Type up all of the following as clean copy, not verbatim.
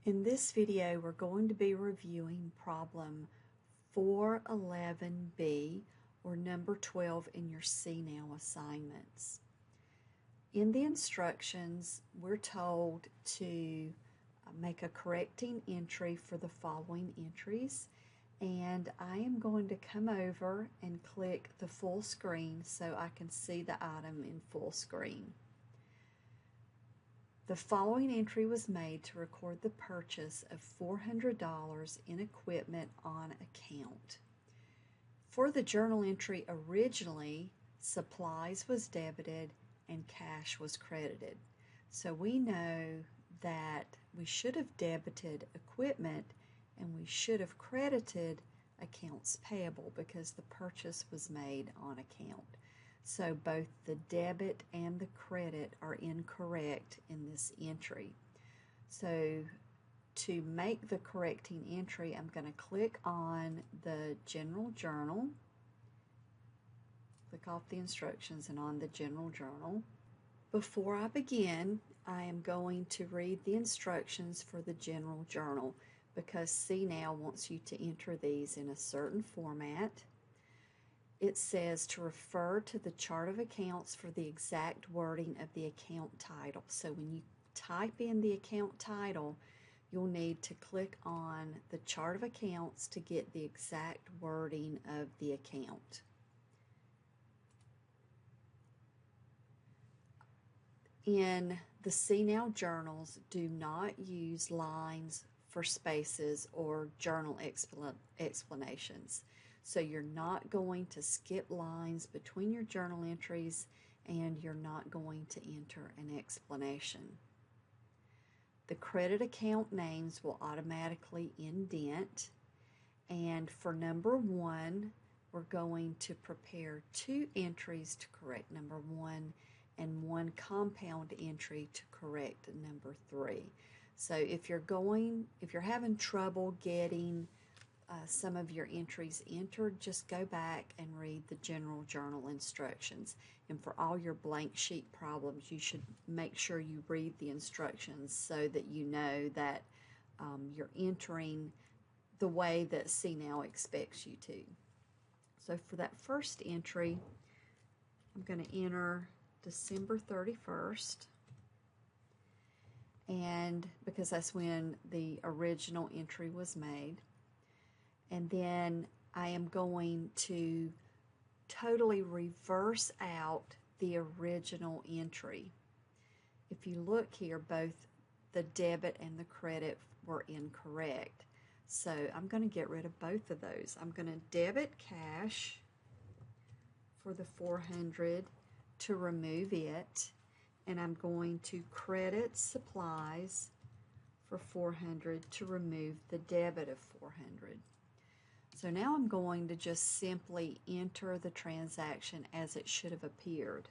In this video, we're going to be reviewing problem 411B, or number 12 in your CNOW assignments. In the instructions, we're told to make a correcting entry for the following entries, and I am going to come over and click the full screen so I can see the item in full screen. The following entry was made to record the purchase of $400 in equipment on account. For the journal entry originally, supplies was debited and cash was credited. So we know that we should have debited equipment and we should have credited accounts payable because the purchase was made on account. So both the debit and the credit are incorrect in this entry. So to make the correcting entry, I'm going to click on the general journal, click off the instructions and on the general journal. Before I begin, I am going to read the instructions for the general journal because CNOW wants you to enter these in a certain format. It says to refer to the chart of accounts for the exact wording of the account title. So when you type in the account title, you'll need to click on the chart of accounts to get the exact wording of the account. In the CNOW journals, do not use lines for spaces or journal explanations. So you're not going to skip lines between your journal entries and you're not going to enter an explanation. The credit account names will automatically indent, and for number 1, we're going to prepare 2 entries to correct number 1 and 1 compound entry to correct number 3. So if you're having trouble getting some of your entries entered, just go back and read the general journal instructions. And for all your blank sheet problems, you should make sure you read the instructions so that you know that you're entering the way that CNOW expects you to. So for that first entry, I'm going to enter December 31st. And because that's when the original entry was made. And then I am going to totally reverse out the original entry. If you look here, both the debit and the credit were incorrect. So I'm going to get rid of both of those. I'm going to debit cash for the $400 to remove it, and I'm going to credit supplies for $400 to remove the debit of $400. So now I'm going to just simply enter the transaction as it should have appeared.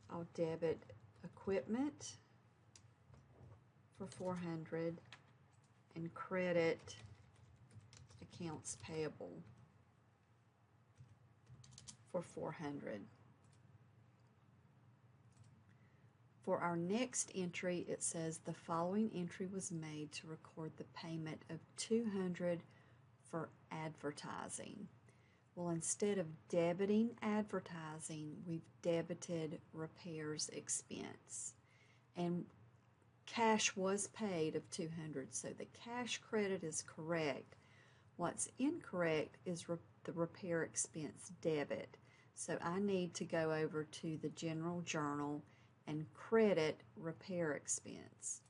I'll debit equipment for $400 and credit accounts payable for $400. For our next entry, it says the following entry was made to record the payment of $200 for advertising. Well, instead of debiting advertising, we've debited repairs expense. And cash was paid of $200, so the cash credit is correct. What's incorrect is the repair expense debit. So I need to go over to the general journal and credit repair expense.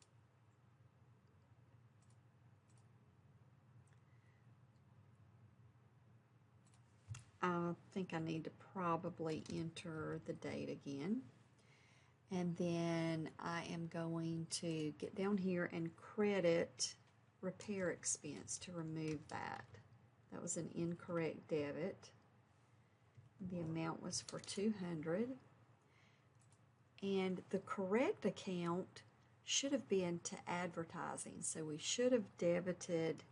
I think I need to probably enter the date again. And then I am going to get down here and credit repair expense to remove that. That was an incorrect debit. The amount was for $200. And the correct account should have been to advertising. So we should have debited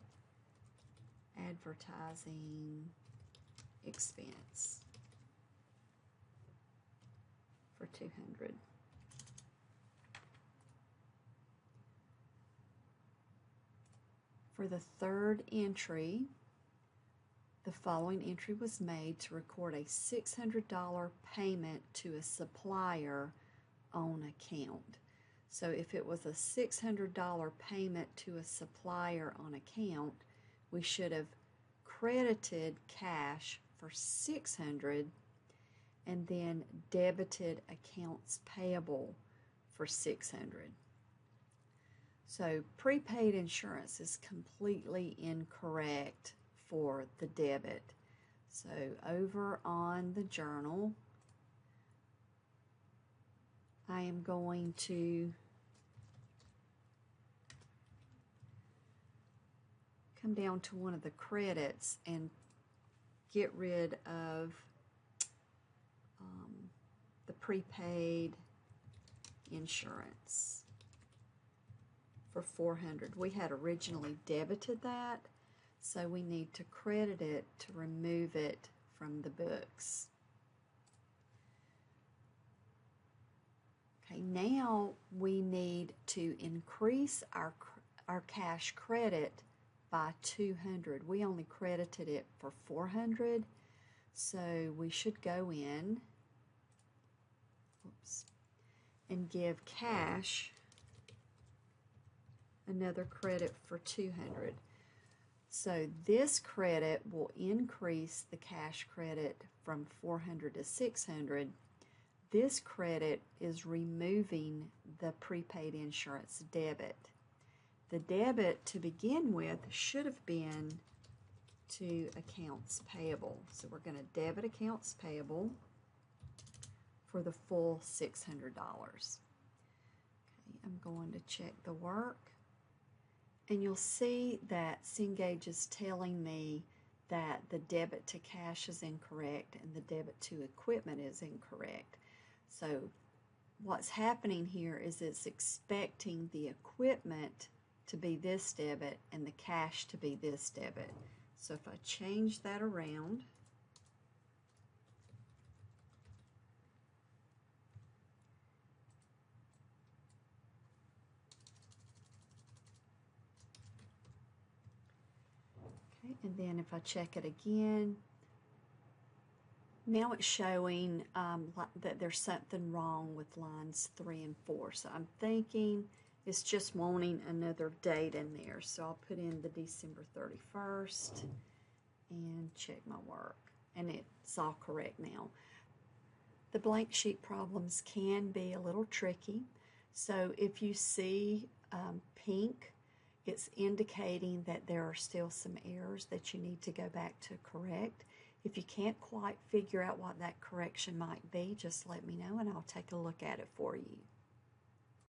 advertising expense for $200. For the third entry, the following entry was made to record a $600 payment to a supplier on account. So if it was a $600 payment to a supplier on account, we should have credited cash for $600 and then debited accounts payable for $600. So prepaid insurance is completely incorrect for the debit. So over on the journal, I am going to come down to one of the credits and get rid of the prepaid insurance for $400. We had originally debited that, so we need to credit it to remove it from the books. Okay, now we need to increase our cash credit by $200. We only credited it for $400, so we should go in and give cash another credit for $200. So this credit will increase the cash credit from $400 to $600. This credit is removing the prepaid insurance debit. The debit to begin with should have been to accounts payable. So we're going to debit accounts payable for the full $600. Okay, I'm going to check the work. And you'll see that Cengage is telling me that the debit to cash is incorrect and the debit to equipment is incorrect. So what's happening here is it's expecting the equipment to be this debit and the cash to be this debit. So if I change that around, okay, and then if I check it again, now it's showing that there's something wrong with lines 3 and 4. So I'm thinking it's just wanting another date in there. So I'll put in the December 31st and check my work. And it's all correct now. The blank sheet problems can be a little tricky. So if you see pink, it's indicating that there are still some errors that you need to go back to correct. If you can't quite figure out what that correction might be, just let me know and I'll take a look at it for you.